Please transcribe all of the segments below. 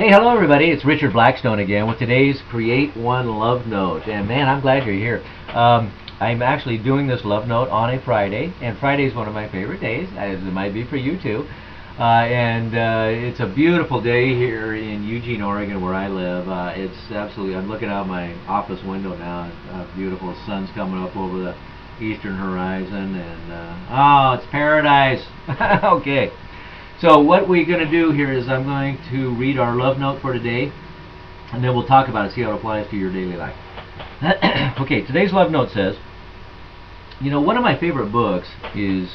Hey, hello everybody. It's Richard Blackstone again with today's Create One Love Note. And man, I'm glad you're here. I'm actually doing this love note on a Friday, and Friday is one of my favorite days, as it might be for you too. It's a beautiful day here in Eugene, Oregon, where I live. It's absolutely, I'm looking out my office window now. Beautiful sun's coming up over the eastern horizon, and oh, it's paradise. Okay. So what we're going to do here is I'm going to read our love note for today, and then we'll talk about it, see how it applies to your daily life. Okay, today's love note says, you know, one of my favorite books is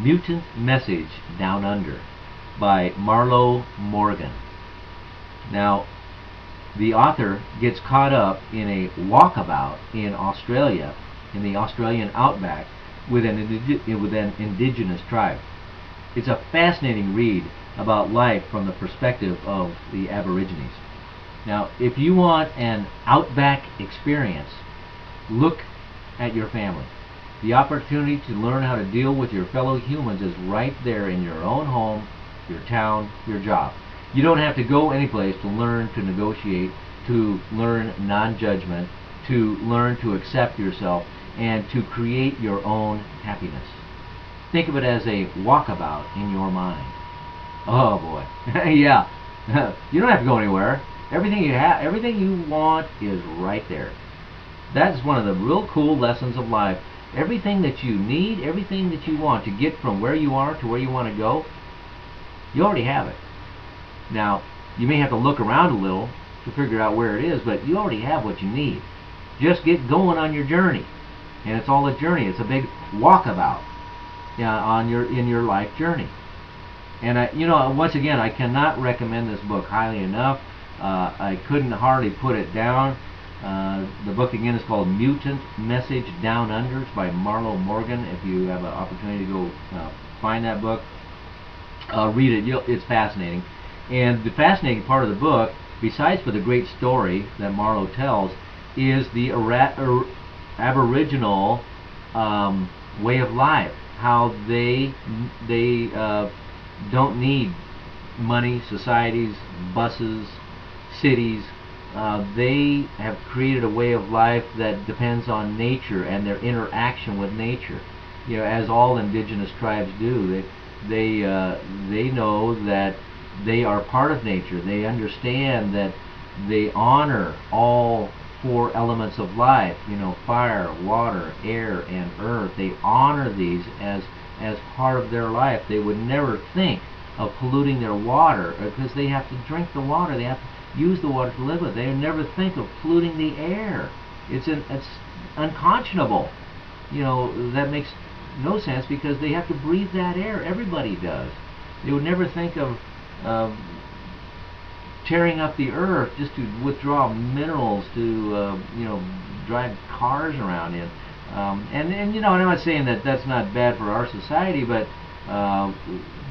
Mutant Message Down Under by Marlo Morgan. Now, the author gets caught up in a walkabout in Australia, in the Australian outback, with an indigenous tribe. It's a fascinating read about life from the perspective of the Aborigines. Now, if you want an outback experience, look at your family. The opportunity to learn how to deal with your fellow humans is right there in your own home, your town, your job. You don't have to go anyplace to learn to negotiate, to learn non-judgment, to learn to accept yourself, and to create your own happiness. Think of it as a walkabout in your mind. Oh boy. Yeah. You don't have to go anywhere. Everything you have, everything you want is right there. That's one of the real cool lessons of life. Everything that you need, everything that you want to get from where you are to where you want to go, you already have it. Now, you may have to look around a little to figure out where it is, but you already have what you need. Just get going on your journey. And it's all a journey. It's a big walkabout. In your life journey. And once again, I cannot recommend this book highly enough. I couldn't hardly put it down. The book again is called Mutant Message Down Under. It's by Marlo Morgan. If you have an opportunity to go find that book, read it. It's fascinating. And the fascinating part of the book, besides for the great story that Marlo tells, is the Aboriginal way of life. How they don't need money, societies, buses, cities. They have created a way of life that depends on nature and their interaction with nature. You know, as all indigenous tribes do, they know that they are part of nature. They understand that they honor all four elements of life, you know, fire, water, air, and earth. They honor these as part of their life. They would never think of polluting their water because they have to drink the water. They have to use the water to live with. They would never think of polluting the air. It's unconscionable. You know, that makes no sense because they have to breathe that air. Everybody does. They would never think of tearing up the earth just to withdraw minerals to drive cars around in, and I'm not saying that that's not bad for our society, but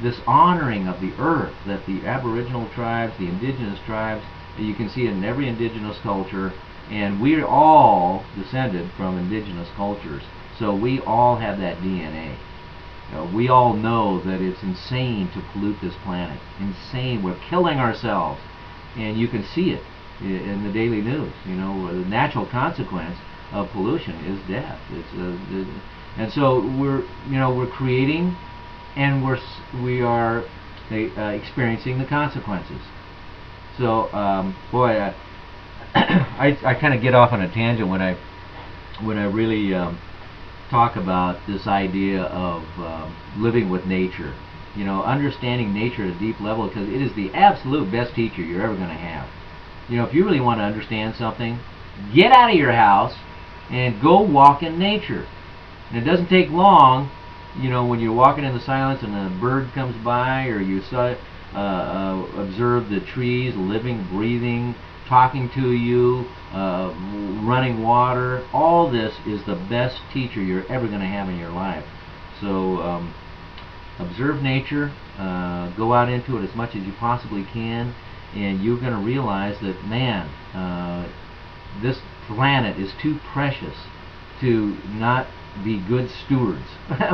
this honoring of the earth that the Aboriginal tribes, the indigenous tribes, you can see it in every indigenous culture, and we're all descended from indigenous cultures, so we all have that DNA. We all know that it's insane to pollute this planet. Insane. We're killing ourselves. And you can see it in the daily news. You know, the natural consequence of pollution is death. And so we're creating, and we are experiencing the consequences. So, boy, I kind of get off on a tangent when I really talk about this idea of living with nature. You know, understanding nature at a deep level, because it is the absolute best teacher you're ever going to have. You know, if you really want to understand something, get out of your house and go walk in nature. And it doesn't take long, you know, when you're walking in the silence and a bird comes by, or you observe the trees living, breathing, talking to you, running water. All this is the best teacher you're ever going to have in your life. So, observe nature, go out into it as much as you possibly can, and you're going to realize that, man, this planet is too precious to not be good stewards.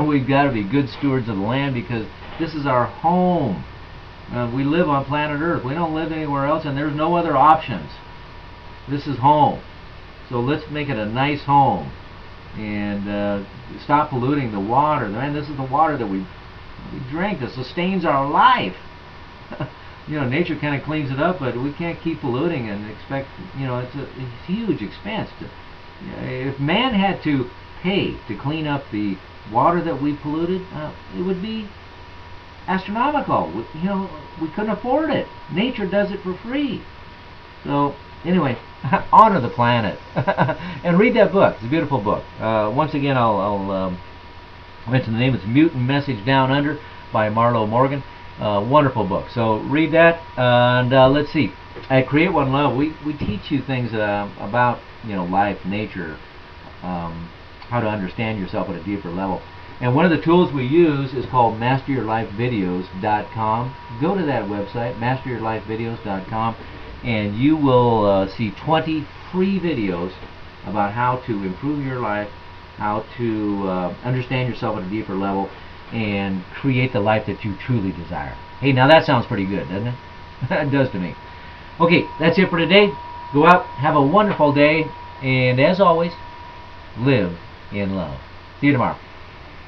We've got to be good stewards of the land because this is our home. We live on planet Earth. We don't live anywhere else, and there's no other options. This is home. So let's make it a nice home, and stop polluting the water. Man, this is the water that we drink that sustains our life. You know, nature kind of cleans it up, but we can't keep polluting and expect, you know, it's a huge expense. If man had to pay to clean up the water that we polluted, it would be astronomical. You know, we couldn't afford it. Nature does it for free. So anyway, honor the planet and read that book. It's a beautiful book. Once again, I'll mention the name. It's Mutant Message Down Under by Marlo Morgan. Wonderful book. So read that, and let's see. At Create One Love, we teach you things about, you know, life, nature, how to understand yourself at a deeper level. And one of the tools we use is called MasterYourLifeVideos.com. Go to that website, MasterYourLifeVideos.com, and you will see 20 free videos about how to improve your life, how to understand yourself at a deeper level, and create the life that you truly desire. Hey, now that sounds pretty good, doesn't it? It does to me. Okay, that's it for today. Go out, have a wonderful day, and as always, live in love. See you tomorrow.